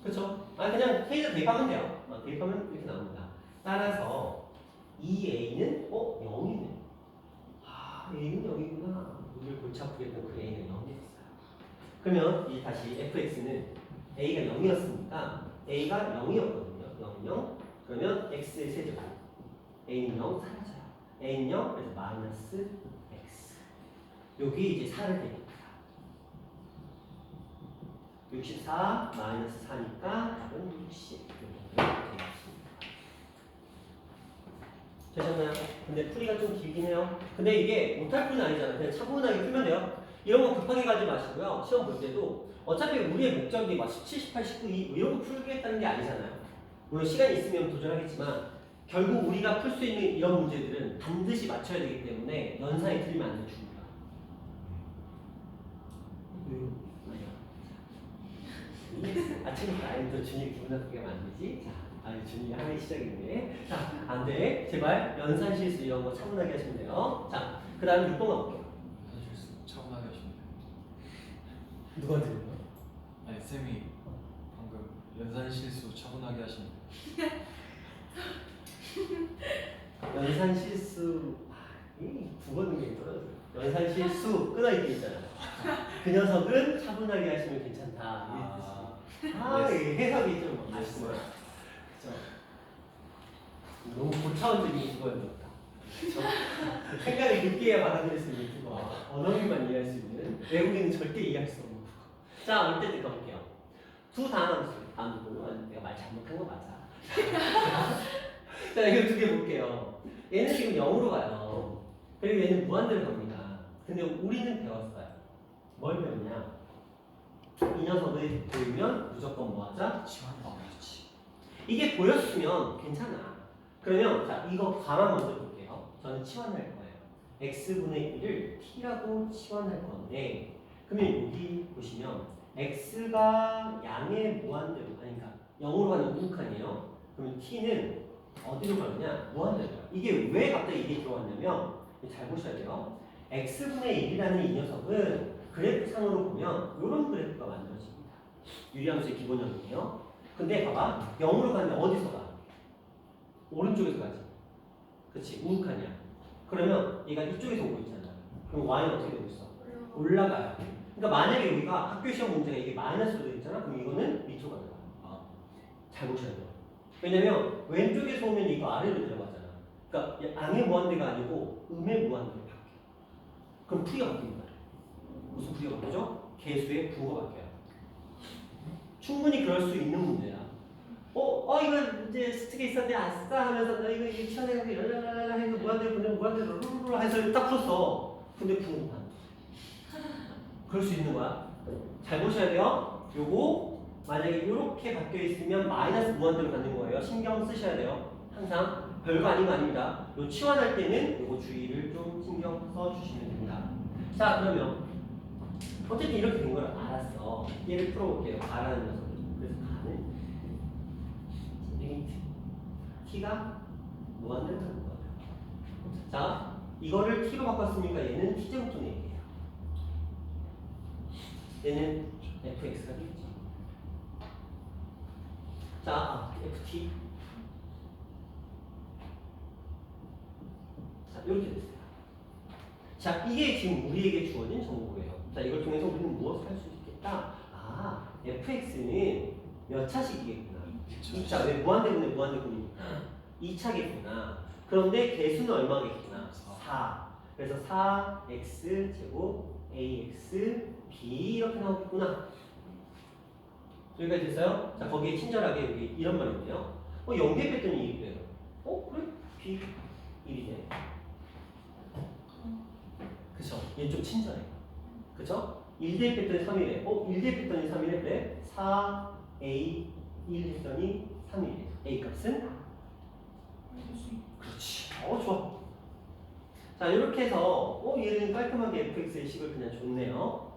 S1: 그렇죠? 그냥 k를 대입하면 돼요. 대입하면 이렇게 나옵니다. 따라서 이 a는 0이네. a는 0이구나. 우리를 골치 아프게 했던 그 a는 0이었어요. 그러면 이 다시 fx는 a가 0이었으니까 a가 0이었거든요. 0, 0. 그러면 x의 세제곱. a는 0 사라져요. a는 0, 그래서 마이너스 x. 여기 이제 4를 대입합니다. 64 마이너스 4니까 답은 60. 이렇게 되겠습니다. 되셨나요? 근데 풀이가 좀 길긴 해요. 근데 이게 못할 풀이는 아니잖아요. 그냥 차분하게 풀면 돼요. 이런 거 급하게 가지 마시고요. 시험 볼 때도 어차피 우리의 목적이 막 17, 18, 19, 2 이런 거 풀겠다는 게 아니잖아요. 물론 시간이 있으면 도전하겠지만 결국 우리가 풀 수 있는 이런 문제들은 반드시 맞춰야 되기 때문에 연산이 틀리면 안 됩니다. 아침부터 아이들 준이 기분 나쁘게 하면 안 되지? 자, 아니 준이 하기 시작이네. 자, 안 돼. 제발 연산 실수 이런 거 차분하게 하시면 돼요. 자, 그 다음 6번 가볼게요.
S2: 사실 차분하게 하시면 돼요.
S1: 누구한테 그래요?
S2: 아니 쌤이 방금 연산 실수 차분하게 하시면 돼요.
S1: 연산 실수 이 국어 능력이 떨어져요. 연산 실수 끊어있기 있잖아. 그 녀석은 차분하게 하시면 괜찮다. 이 해석이 좀 아쉽구나. 그쵸? 너무 고차원적인 국어였다. 생각을 깊게 받아들일 수 있는 국어. 언어만 이해할 수 있는 외국인은 절대 이해할 수 없는 국어. 자, 어쨌든 가볼게요. 두 단함수. 물론 내가 말 잘못한 거 맞아. 자, 이거 두 개 볼게요. 얘는 지금 0으로 가요. 그리고 얘는 무한대로 갑니다. 근데 우리는 배웠어요. 뭘 배웠냐? 이 녀석을 보이면 무조건 뭐 하자?
S2: 치환하지.
S1: 이게 보였으면 괜찮아. 그러면 자, 이거 가만 먼저 볼게요. 저는 치환할 거예요. x분의 1을 t라고 치환할 건데 그러면 여기 보시면 x가 양의 무한대로 그러니까 0으로 가는 우극한이에요. 그러면 t는 어디로 가느냐? 무한대로 가요. 이게 왜 갑자기 이게 들어왔냐면 잘 보셔야 돼요. x분의 1이라는 이 녀석은 그래프상으로 보면 이런 그래프가 만들어집니다. 유리함수의 기본형이에요. 근데 봐봐. 0으로 가면 어디서 가? 오른쪽에서 가지. 그치? 우극한이야. 그러면 얘가 이쪽에서 오고 있잖아. 그럼 y는 어떻게 되고 있어? 올라가요. 그러니까 만약에 우리가 학교 시험 문제가 이게 마이너스로 되어 있잖아. 그럼 이거는 밑으로 가는 거야. 잘 보셔야 돼요. 왜냐면 왼쪽에서 오면 이거 아래로 내려가잖아. 그러니까 양의 무한대가 아니고 음의 무한대로 바뀌어. 그럼 풀이가 바뀝니다. 무슨 풀이가 바뀌죠? 개수의 부호가 바뀌어요. 충분히 그럴 수 있는 문제야. 이거 이제 스틱에 있었는데 아싸 하면서 나 이거 치환해가지고 랄랄랄라 해서 무한대로 보내면 무한대로 룰룰 해서 딱 풀었어. 근데 부호가 안 돼. 그럴 수 있는 거야. 잘 보셔야 돼요. 요거 만약에 이렇게 바뀌어 있으면 마이너스 무한대로 가는 거예요. 신경 쓰셔야 돼요. 항상 별거 아닌 거 아닙니다. 요 치환할 때는 요거 주의를 좀 신경 써 주시면 됩니다. 자, 그러면 어쨌든 이렇게 된 걸 알았어. 얘를 풀어볼게요. 가라는 녀석. 그래서 가는 리미트 t가 무한대로 가는 거예요. 자, 이거를 t로 바꿨으니까 얘는 t제곱분의 1이에요. 얘는 fx가 되겠죠. 자, ft. 자, 이렇게 됐어요. 자, 이게 지금 우리에게 주어진 정보예요. 자, 이걸 통해서 우리는 무엇을 할 수 있겠다? fx는 몇 차식이겠구나. 2차. 왜 무한대분의 무한대분이니까 2차겠구나. 그런데 개수는 얼마겠구나? 4. 그래서 4x 제곱 ax b 이렇게 나오겠구나. 여기까지 됐어요? 자, 거기에 친절하게 여기 이런 말이 있네요. 0개 뺐더니 1이 돼요. 그래? b 1이네. 그쵸? 얘 좀 친절해. 그쵸? 1대 뺐더니 3이래. 1대 뺐더니 3이래? 그래? 4a 1 했더니 3이래. a 값은? 그렇지. 좋아. 자, 이렇게 해서 얘는 깔끔하게 fx의 식을 그냥 줬네요.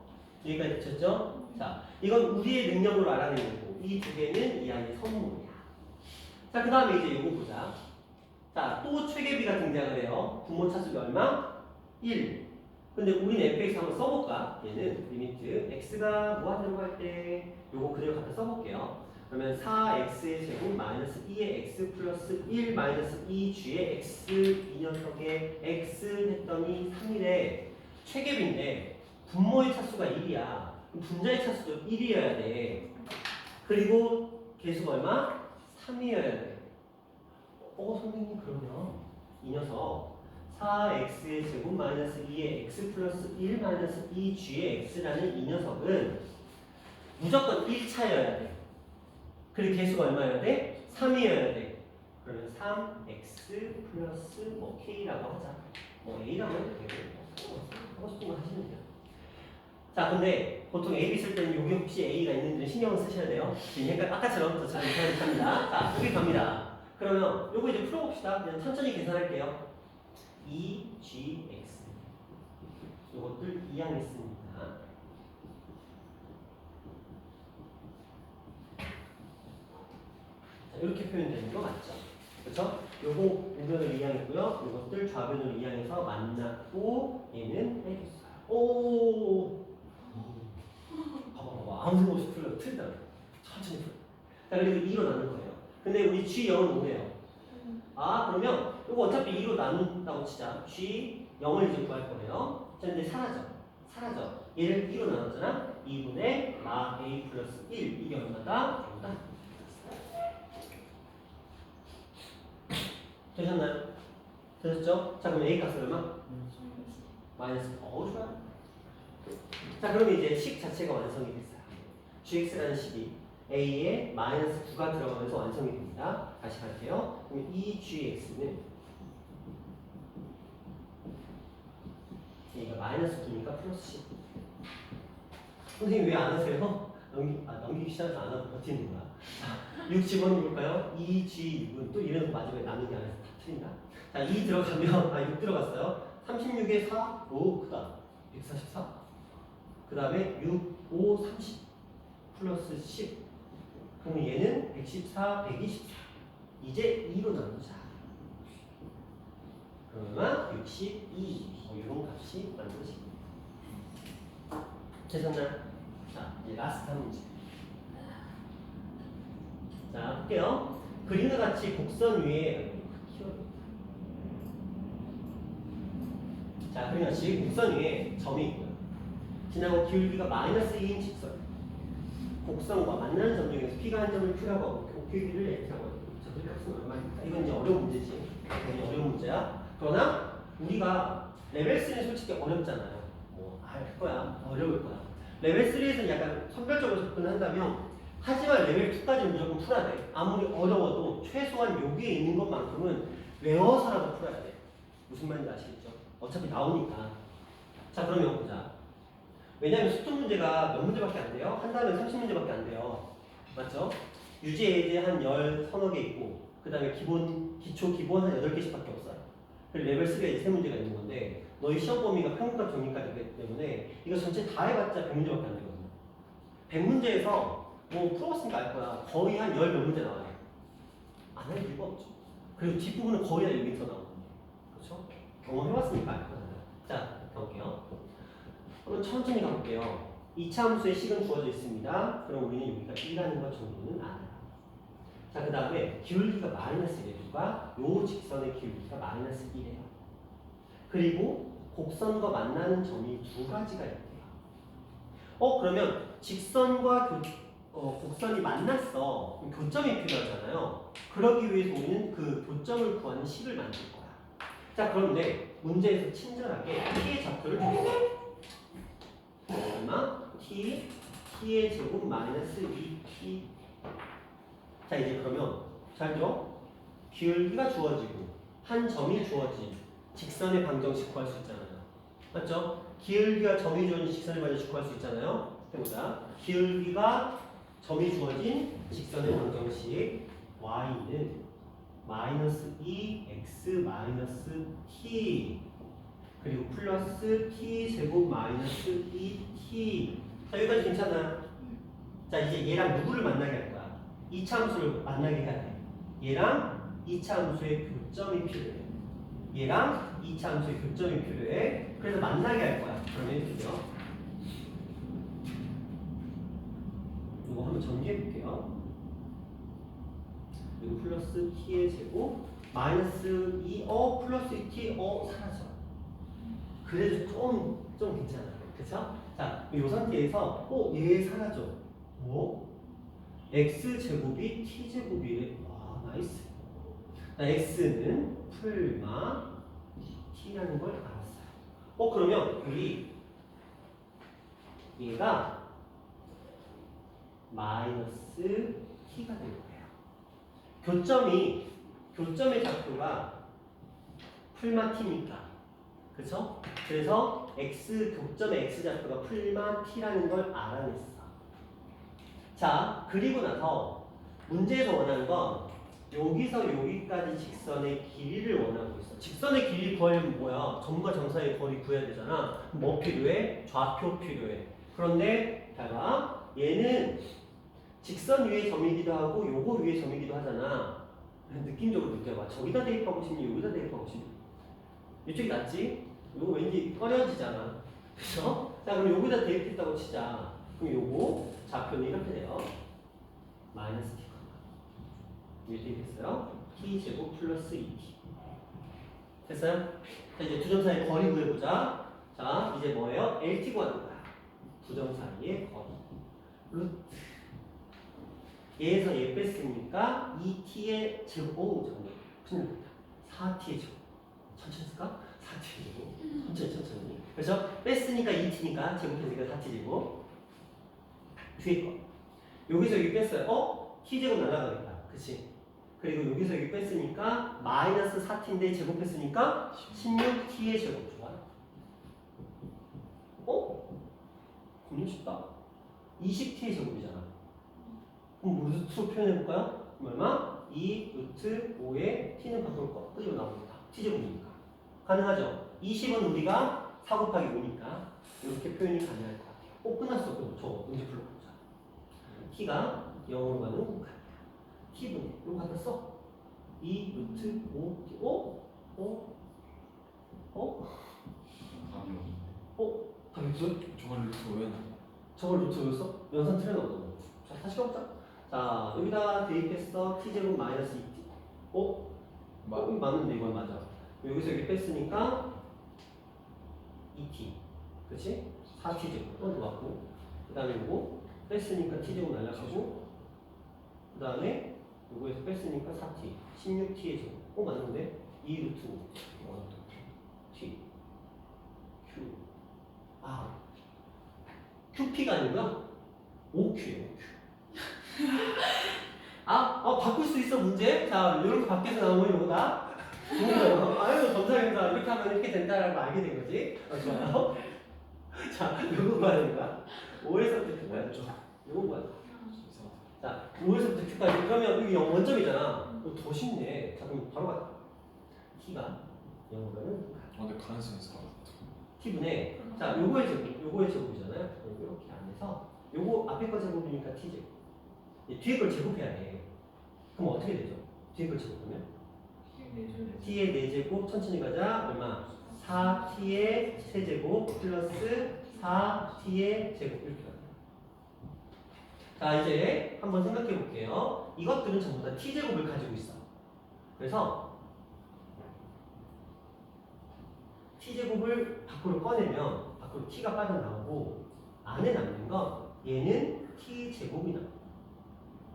S1: 여기까지 됐죠? 자, 이건 우리의 능력으로 알아내는 거고 이 두 개는 이 안의 선물이야. 자, 그 다음에 이제 이거 보자. 자, 또 최계비가 등장을 해요. 부모 차수가 얼마? 1. 근데 우리는 fx 한번 써볼까? 얘는 리미트 x가 무한대로 갈 때 요거 그대로 갖다 써볼게요. 그러면 4x의 제곱 마이너스 2의 x 플러스 1 마이너스 2g의 x 이 녀석의 x 했더니 3이래. 최계비인데 분모의 차수가 1이야. 분자의 차수도 1이어야 돼. 그리고 개수가 얼마? 3이어야 돼. 선생님 그러면 이 녀석 4x의 제곱 마이너스 2의 x 플러스 1 마이너스 2g의 x라는 이 녀석은 무조건 1차여야 돼. 그리고 개수가 얼마여야 돼? 3이어야 돼. 그러면 3x 플러스 뭐 k라고 하자. 뭐 a라고 해도 되고 하고 싶은 거 하시면 돼요. 자, 근데 보통 a, b 쓸 때는 여기 혹시 a가 있는지 신경을 쓰셔야 돼요. 지금 약간 아까처럼 저처럼 계산을 합니다. 자, 여기 갑니다. 그러면 요거 이제 풀어봅시다. 그냥 천천히 계산할게요. 2gx 요것들 이항했습니다. 자, 이렇게 표현되는 거 맞죠? 그렇죠? 요거 우변을 이항했고요. 요것들 좌변을 이항해서 만났고 얘는 해줬어요. 오. 봐봐. 아무 생각 없이 풀려도 틀리다. 천천히 풀어. 자, 그리고 2로 나눌 거예요. 근데 우리 G0은 5네요. 아, 그러면 이거 어차피 2로 나눈다고 치자. G0을 이제 구할 거예요. 자, 근데 사라져. 얘를 2로 나눴잖아. 2분의 a 플러스 1. 이게 얼마다? 얼마다? 되셨나요? 되셨죠? 자, 그럼 a 값은 얼마? 마이너스. 좋아요. 자, 그러면 이제 식 자체가 완성이 됐어요. gx라는 식이 a에 마이너스 9가 들어가면서 완성이 됩니다. 다시 갈게요. 그럼 이 gx는 a가 마이너스 9니까 플러스 10. 선생님 왜 안 하세요? 넘기기 시작해서 안 하고 버티는 거야. 6 집어넣을까요? 2g6은 또 이래놓고 마지막에 나누기 안 해서 다 틀린다. 자, 2 들어가면 6 들어갔어요. 36에 4, 그 다음 144. 그 다음에 6, 5, 30 플러스 10. 그럼 얘는 114, 124. 이제 2로 나누자. 그러면 62. 이런 값이 만들어집니다. 되셨나요? 자, 이제 라스트 한 문제. 자, 볼게요. 그림과 같이 곡선 위에 자, 그림 같이 곡선 위에 점이 있고요. 지나고 기울기가 마이너스 2인 직선. 곡선과 만나는 점 중에서 P가 한 점을 Q라고 하고 Q를 X라고 하고 저 값은 얼마입니까? 이건 이제 어려운 문제지. 굉장히 어려운 문제야. 그러나 우리가 레벨 3는 솔직히 어렵잖아요. 뭐 알 거야. 어려울 거야. 레벨 3에서는 약간 선별적으로 접근을 한다면 하지만 레벨 2까지는 무조건 풀어야 돼. 아무리 어려워도 최소한 여기에 있는 것만큼은 외워서라도 풀어야 돼. 무슨 말인지 아시겠죠? 어차피 나오니까. 자, 그러면 보자. 왜냐하면 수능 문제가 몇 문제밖에 안 돼요? 한 달에 30문제밖에 안 돼요. 맞죠? 유지 예제 한 10서너 개 있고 그 다음에 기초 기본 한 8개씩밖에 없어요. 그리고 레벨 3에 3문제가 있는 건데 너희 시험 범위가 평균값 정리까지 되기 때문에 이거 전체 다 해봤자 100문제밖에 안 되거든요. 100문제에서 뭐 풀어봤으니까 알 거야. 거의 한 10몇 문제 나와요. 안 할 이유가 없죠. 그리고 뒷부분은 거의 다 여기서 나오거든요. 그렇죠? 경험해봤으니까 알 거잖아요. 자, 가볼게요. 그럼 천천히 가볼게요. 이차함수의 식은 주어져 있습니다. 그럼 우리는 여기가 1라는 것 정도는 알아요. 자, 그 다음에 기울기가 마이너스 1이니까 요 직선의 기울기가 마이너스 1이에요. 그리고 곡선과 만나는 점이 두 가지가 있대요. 그러면 직선과 곡선이 만났어. 그럼 교점이 필요하잖아요. 그러기 위해서 우리는 그 교점을 구하는 식을 만들 거야. 자, 그런데 문제에서 친절하게 t의 좌표를 줬어요. 얼마? t의 제곱 마이너스 2t. 자, 이제 그러면 잘 들어. 기울기가 주어지고 한 점이 주어진 직선의 방정식 구할 수 있잖아요. 맞죠? 기울기가 점이 주어진 직선의 방정식 구할 수 있잖아요. 해보자. 기울기가 점이 주어진 직선의 방정식 y는 마이너스 2x 마이너스 t 그리고 플러스 t 제곱 마이너스 2t. 자, 여기까지 괜찮아요? 자, 이제 얘랑 누구를 만나게 할 거야? 이차함수를 만나게 해야 돼. 얘랑 이차함수의 교점이 필요해. 얘랑 이차함수의 교점이 필요해. 그래서 만나게 할 거야. 그러면 해주세요. 이거 한번 정리해 볼게요. 그리고 플러스 t의 제곱 마이너스 2 플러스 2t 사라져. 그래도 좀 괜찮아요. 그쵸? 자, 이 상태에서 얘 사라져. 뭐? x제곱이 t제곱이래. 와, 나이스. 자, x는 풀마 t라는 걸 알았어요. 그러면 우리 얘가 마이너스 t가 될 거예요. 교점이 교점의 좌표가 풀마 t니까. 그쵸? 그래서 x 교점의 x 좌표가 풀마 t라는 걸 알아냈어. 자, 그리고 나서 문제에서 원하는 건 여기서 여기까지 직선의 길이를 원하고 있어. 직선의 길이 구하려면 뭐야? 점과 점 사이의 거리 구해야 되잖아. 뭐 필요해? 좌표 필요해. 그런데 잘 봐. 얘는 직선 위에 점이기도 하고 요거 위에 점이기도 하잖아. 느낌적으로 느껴봐. 저기다 대입하고 싶니? 여기다 대입하고 싶니? 이쪽이 낫지? 요거 왠지 꺼려지잖아. 그쵸? 자, 그럼 여기다 대입했다고 치자. 그럼 요거 좌표는 이렇게 돼요. 마이너스 t. 위에 대입했어요. t제곱 플러스 2t. 됐어요? 자, 이제 두 점 사이의 거리 구해보자. 자, 이제 뭐예요? LT 구하는 거야. 두 점 사이의 거리. 루트. 얘에서 얘 뺐으니까 2t의 제곱. 오, 잠깐만. 큰일 났다. 4t의 제곱. 천천히 쓸까? 4t의 제곱. 천천히. 그래서 뺐으니까 2t니까 제곱했으니까 4t 제곱. 뒤에 거. 여기서 여기 뺐어요. t제곱 날아가겠다. 그치? 그리고 여기서 여기 뺐으니까 마이너스 4t인데 제곱했으니까 16t의 제곱. 좋아요. 겁나 쉽다. 20t의 제곱이잖아. 그럼 루트로 표현해볼까요? 그럼 얼마? 2 루트 5에 t는 바꿀 거. 끄집어 나옵니다. t제곱이니까. 가능하죠? 20은 우리가 4 곱하기 5니까 이렇게 표현이 가능할 것 같아요. 끝났어. 그럼 저 문제 풀어보자. t가 0으로 가는 공간. t분의 이거 갖다 써. 2 루트 5 답이 없어요?
S2: 저걸 루트 5였나?
S1: 저걸 루트였어? 연산 틀려나오잖아. 자, 다시 가보자. 자, 여기다 대입했어. t제곱 마이너스 2t. 이거 맞는데 이건 맞아. 여기서 여기 뺐으니까 2t. 그치? 4t제곱. 또 맞고. 그 다음에 이거 뺐으니까 t제곱 날라가고. 그 다음에 요거에서 뺐으니까 4t, 16t의 제곱. 맞는데? 2 루트 5. t, q. qp가 아니고요. 5q예요, 5q. 바꿀 수 있어, 문제? 자, 이렇게 밖에서 나오면 요거다. 아유, 검사님과 이렇게 하면 이렇게 된다라는 걸 알게 된 거지. 좋아요. 자, 요거 봐야 거야. 5에서부터 q까지. 요거 봐야 돼. 자, 5에서부터 q까지. 그러면 여기 0 원점이잖아. 더 쉽네. 자, 그럼 바로 가자. t가 0으로는
S2: 근데 가능성이 있을 것 같아.
S1: t분의, 자, 요거의 제곱이잖아요. 이렇게 안에서 요거 앞에 거 제곱이니까 t제곱. 뒤에 걸 제곱해야 돼. 그럼 어떻게 되죠? 뒤에 걸 제곱하면? t의 4제곱 천천히 가자. 얼마? 4t의 세제곱 플러스 4t의 제곱 이렇게 가요. 자, 이제 한번 생각해 볼게요. 이것들은 전부 다 t제곱을 가지고 있어. 그래서 t제곱을 밖으로 꺼내면 밖으로 t가 빠져나오고 안에 남는 건 얘는 t제곱이 나와.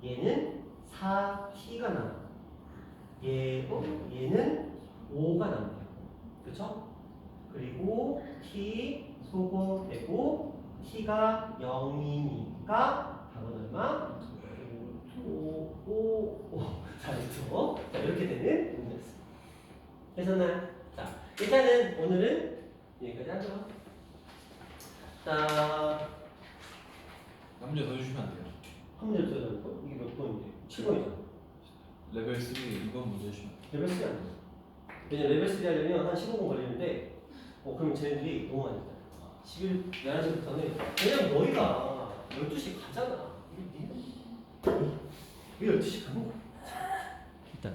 S1: 얘는 4t가 나와. 얘는 5가 나와요. 그쵸? 그리고 t 소거되고 t가 0이니까 답은 얼마? 5 잘했죠? 자, 이렇게 되는 문제였습니다. 되셨나요? 자, 일단은 오늘은 여기까지 하죠. 자,
S2: 한 문제 더 주시면 안 돼요?
S1: 한 문제 더 해야 거? 이게 몇 번인데? 7번이죠.
S2: 레벨 3 이건 문제 주시면 안 돼요?
S1: 레벨 3 안 돼. 왜냐면 레벨 3 하려면 한 15분 걸리는데, 그러면 쟤네들이 너무 많이 기다려. 11, 11시부터는, 왜냐면 너희가 12시 가잖아. 왜 12시 가는 거야? 일단.